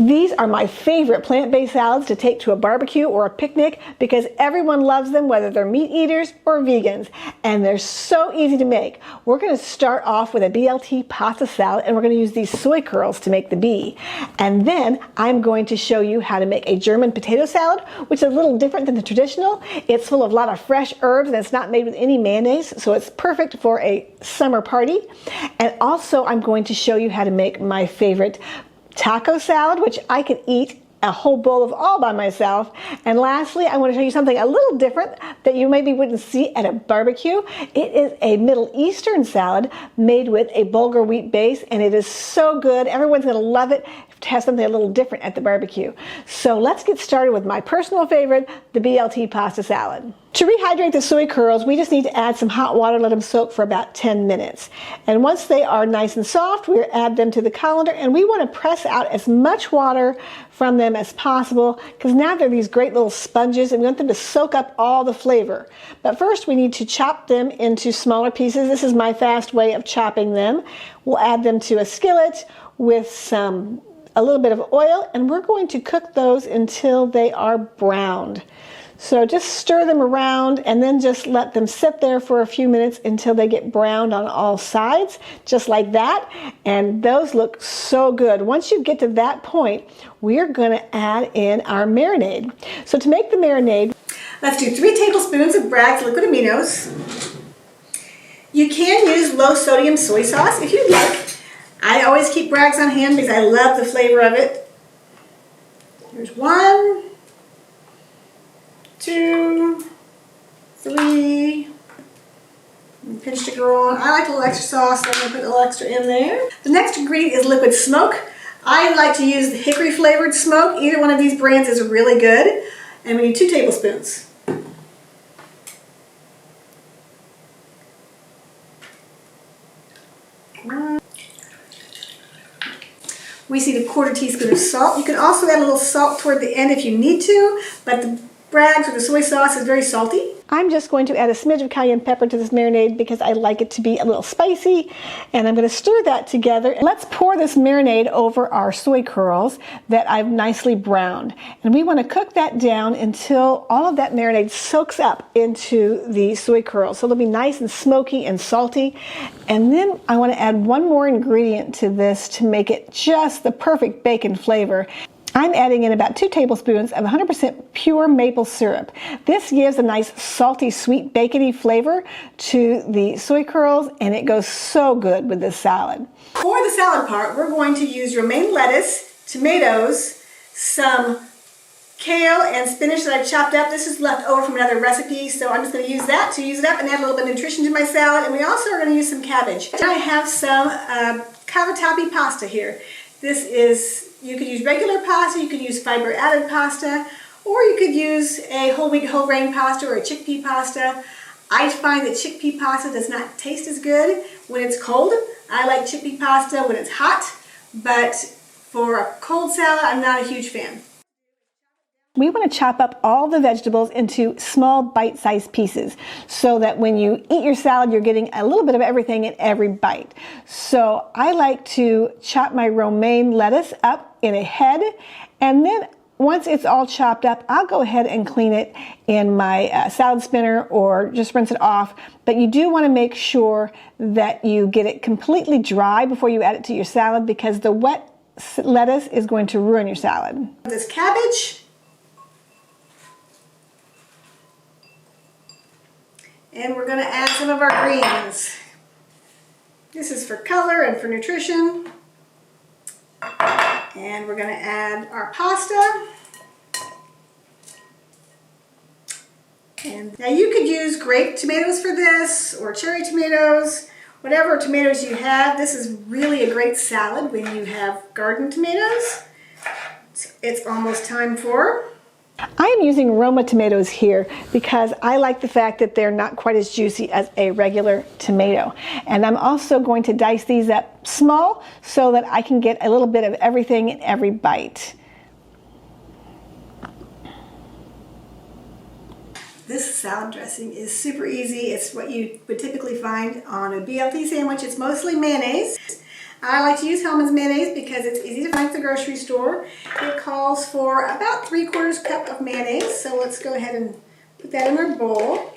These are my favorite plant-based salads to take to a barbecue or a picnic because everyone loves them, whether they're meat eaters or vegans, and they're so easy to make. We're going to start off with a BLT pasta salad, and we're going to use these soy curls to make the B. And then I'm going to show you how to make a German potato salad, which is a little different than the traditional. It's full of a lot of fresh herbs, and it's not made with any mayonnaise, so it's perfect for a summer party. And also I'm going to show you how to make my favorite taco salad, which I could eat a whole bowl of all by myself. And lastly, I want to show you something a little different that you maybe wouldn't see at a barbecue. It is a Middle Eastern salad made with a bulgur wheat base, and it is so good. Everyone's going to love it to have something a little different at the barbecue. So let's get started with my personal favorite, the BLT pasta salad. To rehydrate the soy curls, we just need to add some hot water, let them soak for about 10 minutes. And once they are nice and soft, we add them to the colander, and we want to press out as much water from them as possible because now they're these great little sponges and we want them to soak up all the flavor. But first we need to chop them into smaller pieces. This is my fast way of chopping them. We'll add them to a skillet with a little bit of oil, and we're going to cook those until they are browned. So just stir them around and then just let them sit there for a few minutes until they get browned on all sides, just like that. And those look so good. Once you get to that point, we're going to add in our marinade. So to make the marinade, let's do 3 tablespoons of Bragg's liquid aminos. You can use low sodium soy sauce if you'd like. I always keep Bragg's on hand because I love the flavor of it. Here's 1, 2, 3, and pinch to go on. I like a little extra sauce, so I'm going to put a little extra in there. The next ingredient is liquid smoke. I like to use the hickory flavored smoke. Either one of these brands is really good. And we need 2 tablespoons. We see a 1/4 teaspoon of salt. You can also add a little salt toward the end if you need to, but the Bragg's with the soy sauce is very salty. I'm just going to add a smidge of cayenne pepper to this marinade because I like it to be a little spicy, and I'm going to stir that together. Let's pour this marinade over our soy curls that I've nicely browned, and we want to cook that down until all of that marinade soaks up into the soy curls, so they'll be nice and smoky and salty. And then I want to add one more ingredient to this to make it just the perfect bacon flavor. I'm adding in about 2 tablespoons of 100% pure maple syrup. This gives a nice salty, sweet, bacony flavor to the soy curls, and it goes so good with this salad. For the salad part, we're going to use romaine lettuce, tomatoes, some kale and spinach that I've chopped up. This is left over from another recipe, so I'm just going to use that to use it up and add a little bit of nutrition to my salad. And we also are going to use some cabbage. And I have some cavatappi pasta here. This is, you could use regular pasta, you could use fiber added pasta, or you could use a whole wheat, whole grain pasta or a chickpea pasta. I find that chickpea pasta does not taste as good when it's cold. I like chickpea pasta when it's hot, but for a cold salad, I'm not a huge fan. We want to chop up all the vegetables into small bite-sized pieces so that when you eat your salad, you're getting a little bit of everything in every bite. So I like to chop my romaine lettuce up in a head, and then once it's all chopped up, I'll go ahead and clean it in my salad spinner or just rinse it off. But you do want to make sure that you get it completely dry before you add it to your salad because the wet lettuce is going to ruin your salad. This cabbage. And we're going to add some of our greens. This is for color and for nutrition. And we're going to add our pasta. And now you could use grape tomatoes for this, or cherry tomatoes, whatever tomatoes you have. This is really a great salad when you have garden tomatoes. It's almost time for. I am using Roma tomatoes here because I like the fact that they're not quite as juicy as a regular tomato. And I'm also going to dice these up small so that I can get a little bit of everything in every bite. This salad dressing is super easy. It's what you would typically find on a BLT sandwich. It's mostly mayonnaise. I like to use Hellmann's mayonnaise because it's easy to find at the grocery store. It calls for about 3/4 cup of mayonnaise. So let's go ahead and put that in our bowl.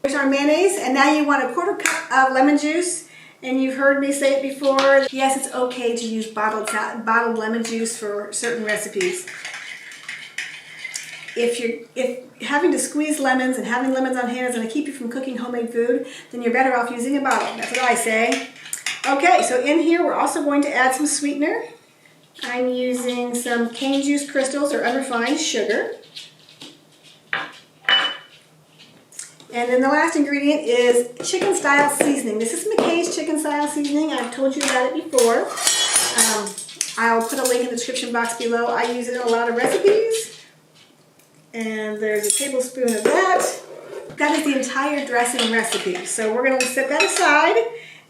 There's our mayonnaise, and now you want 1/4 cup of lemon juice. And you've heard me say it before. Yes, it's okay to use bottled lemon juice for certain recipes. If having to squeeze lemons and having lemons on hand is going to keep you from cooking homemade food, then you're better off using a bottle. That's what I say. Okay, so in here we're also going to add some sweetener. I'm using some cane juice crystals or unrefined sugar. And then the last ingredient is chicken style seasoning. This is McKay's chicken style seasoning. I've told you about it before. I'll put a link in the description box below. I use it in a lot of recipes. And there's a tablespoon of that. That is the entire dressing recipe. So we're going to set that aside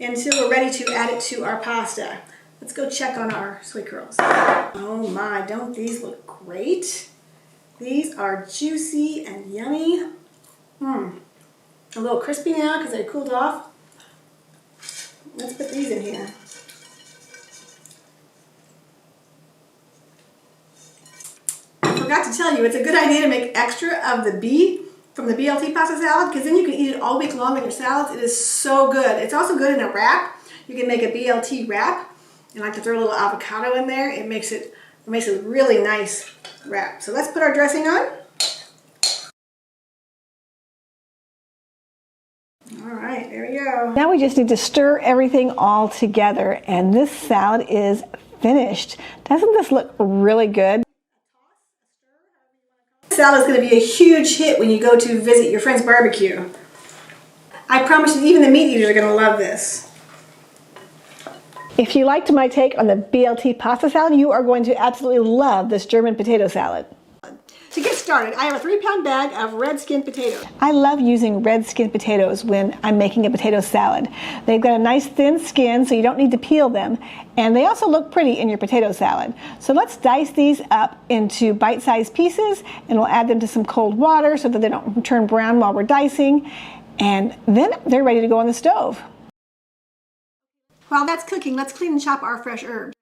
until we're ready to add it to our pasta. Let's go check on our soy curls. Oh my, don't these look great? These are juicy and yummy. A little crispy now because they're cooled off. Let's put these in here. I forgot to tell you, it's a good idea to make extra of the B from the BLT Pasta Salad because then you can eat it all week long in your salads. It is so good. It's also good in a wrap. You can make a BLT wrap and I like to throw a little avocado in there. It makes a really nice wrap. So let's put our dressing on. All right, there we go. Now we just need to stir everything all together and this salad is finished. Doesn't this look really good? This salad is going to be a huge hit when you go to visit your friend's barbecue. I promise you, even the meat eaters are going to love this. If you liked my take on the BLT pasta salad, you are going to absolutely love this German potato salad. To get started, I have a 3-pound bag of red skin potatoes. I love using red skin potatoes when I'm making a potato salad. They've got a nice thin skin, so you don't need to peel them, and they also look pretty in your potato salad. So let's dice these up into bite-sized pieces, and we'll add them to some cold water so that they don't turn brown while we're dicing, and then they're ready to go on the stove. While that's cooking, let's clean and chop our fresh herbs.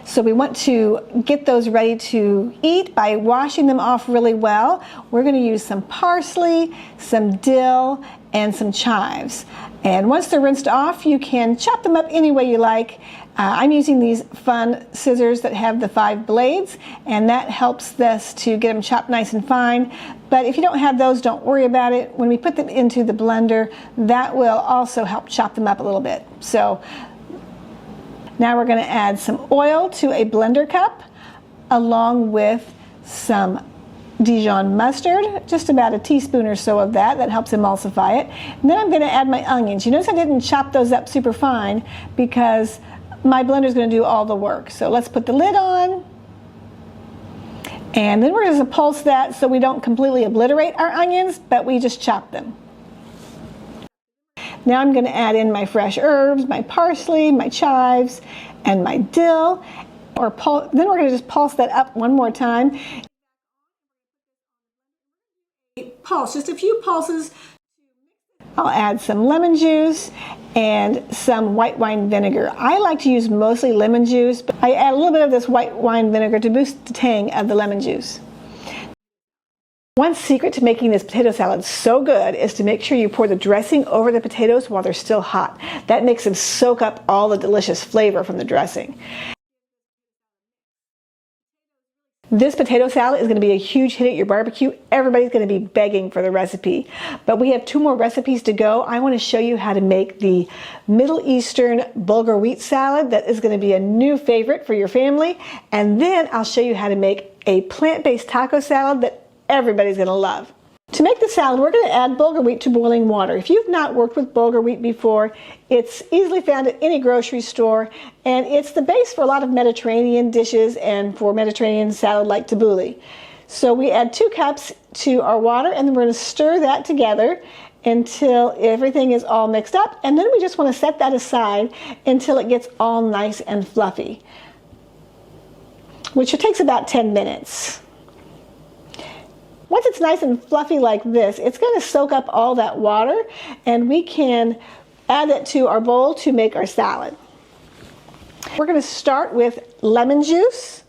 So we want to get those ready to eat by washing them off really well. We're going to use some parsley, some dill, and some chives. And once they're rinsed off, you can chop them up any way you like. I'm using these fun scissors that have the 5 blades, and that helps this to get them chopped nice and fine. But if you don't have those, don't worry about it. When we put them into the blender, that will also help chop them up a little bit. So now we're going to add some oil to a blender cup along with some Dijon mustard, just about a teaspoon or so of that. That helps emulsify it. And then I'm going to add my onions. You notice I didn't chop those up super fine because my blender is going to do all the work. So let's put the lid on. And then we're going to pulse that so we don't completely obliterate our onions, but we just chop them. Now I'm going to add in my fresh herbs, my parsley, my chives, and my dill. Then we're going to just pulse that up one more time. Pulse, just a few pulses. I'll add some lemon juice and some white wine vinegar. I like to use mostly lemon juice, but I add a little bit of this white wine vinegar to boost the tang of the lemon juice. One secret to making this potato salad so good is to make sure you pour the dressing over the potatoes while they're still hot. That makes them soak up all the delicious flavor from the dressing. This potato salad is going to be a huge hit at your barbecue. Everybody's going to be begging for the recipe. But we have 2 more recipes to go. I want to show you how to make the Middle Eastern bulgur wheat salad. That is going to be a new favorite for your family. And then I'll show you how to make a plant-based taco salad that everybody's going to love. To make the salad, we're going to add bulgur wheat to boiling water. If you've not worked with bulgur wheat before, it's easily found at any grocery store, and it's the base for a lot of Mediterranean dishes and for Mediterranean salad like tabbouleh. So we add 2 cups to our water, and then we're going to stir that together until everything is all mixed up, and then we just want to set that aside until it gets all nice and fluffy, which takes about 10 minutes. Once it's nice and fluffy like this, it's going to soak up all that water, and we can add it to our bowl to make our salad. We're going to start with lemon juice.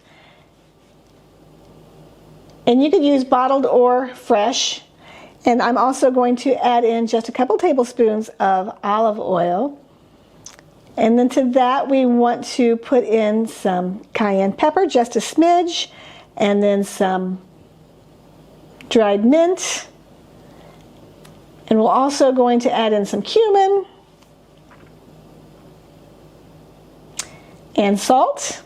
And you could use bottled or fresh. And I'm also going to add in just a couple tablespoons of olive oil. And then to that we want to put in some cayenne pepper, just a smidge, and then some dried mint. And we're also going to add in some cumin and salt.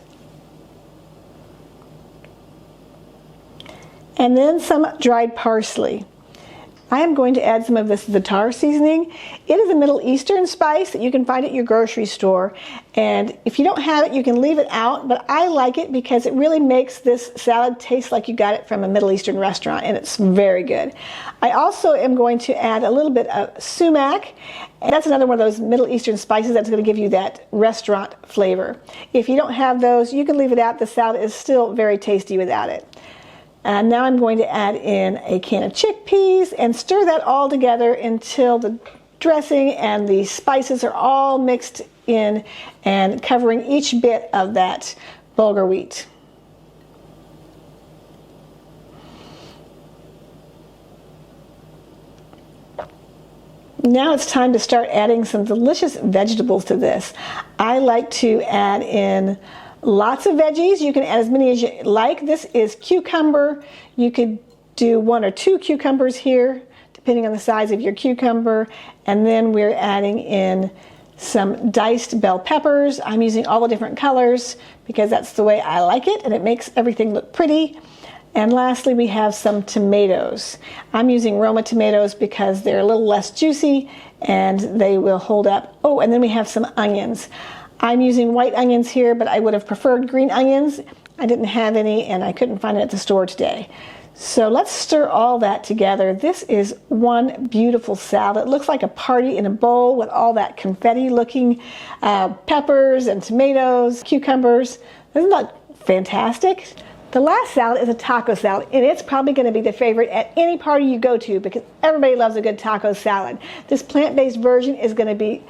And then some dried parsley. I am going to add some of this za'atar seasoning. It is a Middle Eastern spice that you can find at your grocery store. And if you don't have it, you can leave it out, but I like it because it really makes this salad taste like you got it from a Middle Eastern restaurant, and it's very good. I also am going to add a little bit of sumac. And that's another one of those Middle Eastern spices that's going to give you that restaurant flavor. If you don't have those, you can leave it out. The salad is still very tasty without it. And now I'm going to add in a can of chickpeas and stir that all together until the dressing and the spices are all mixed in and covering each bit of that bulgur wheat. Now it's time to start adding some delicious vegetables to this. I like to add in lots of veggies. You can add as many as you like. This is cucumber. You could do 1 or 2 cucumbers here, depending on the size of your cucumber. And then we're adding in some diced bell peppers. I'm using all the different colors because that's the way I like it, and it makes everything look pretty. And lastly, we have some tomatoes. I'm using Roma tomatoes because they're a little less juicy and they will hold up. Oh, and then we have some onions. I'm using white onions here, but I would have preferred green onions. I didn't have any and I couldn't find it at the store today. So let's stir all that together. This is one beautiful salad. It looks like a party in a bowl with all that confetti looking peppers and tomatoes, cucumbers. Isn't that fantastic? The last salad is a taco salad, and it's probably going to be the favorite at any party you go to because everybody loves a good taco salad. This plant-based version is going to be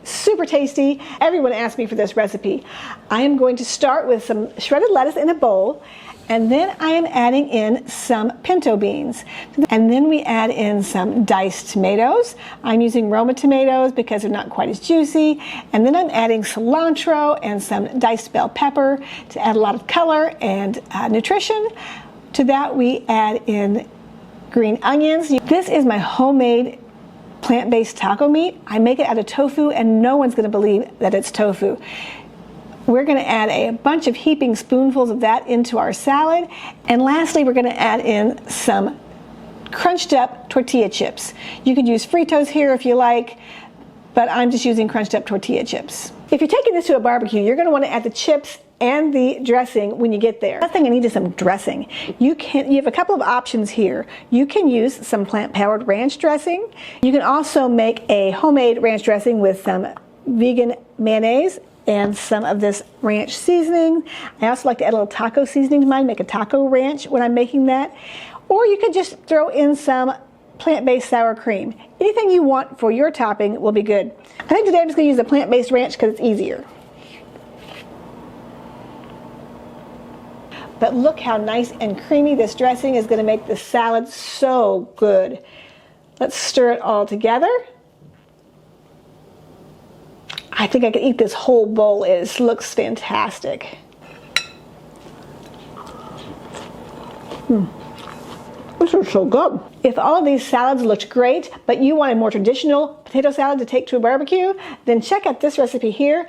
super tasty. Everyone asked me for this recipe. I am going to start with some shredded lettuce in a bowl, and then I am adding in some pinto beans. And then we add in some diced tomatoes. I'm using Roma tomatoes because they're not quite as juicy. And then I'm adding cilantro and some diced bell pepper to add a lot of color and nutrition. To that we add in green onions. This is my homemade plant-based taco meat. I make it out of tofu and no one's going to believe that it's tofu. We're going to add a bunch of heaping spoonfuls of that into our salad. And lastly, we're going to add in some crunched up tortilla chips. You could use Fritos here if you like, but I'm just using crunched up tortilla chips. If you're taking this to a barbecue, you're going to want to add the chips and the dressing when you get there. Last thing I need is some dressing. You have a couple of options here. You can use some plant-powered ranch dressing. You can also make a homemade ranch dressing with some vegan mayonnaise and some of this ranch seasoning. I also like to add a little taco seasoning to mine, make a taco ranch when I'm making that. Or you could just throw in some plant-based sour cream. Anything you want for your topping will be good. I think today I'm just going to use the plant-based ranch because it's easier. But look how nice and creamy this dressing is going to make the salad so good. Let's stir it all together. I think I could eat this whole bowl. It looks fantastic. This is so good. If all of these salads looked great, but you want a more traditional potato salad to take to a barbecue, then check out this recipe here.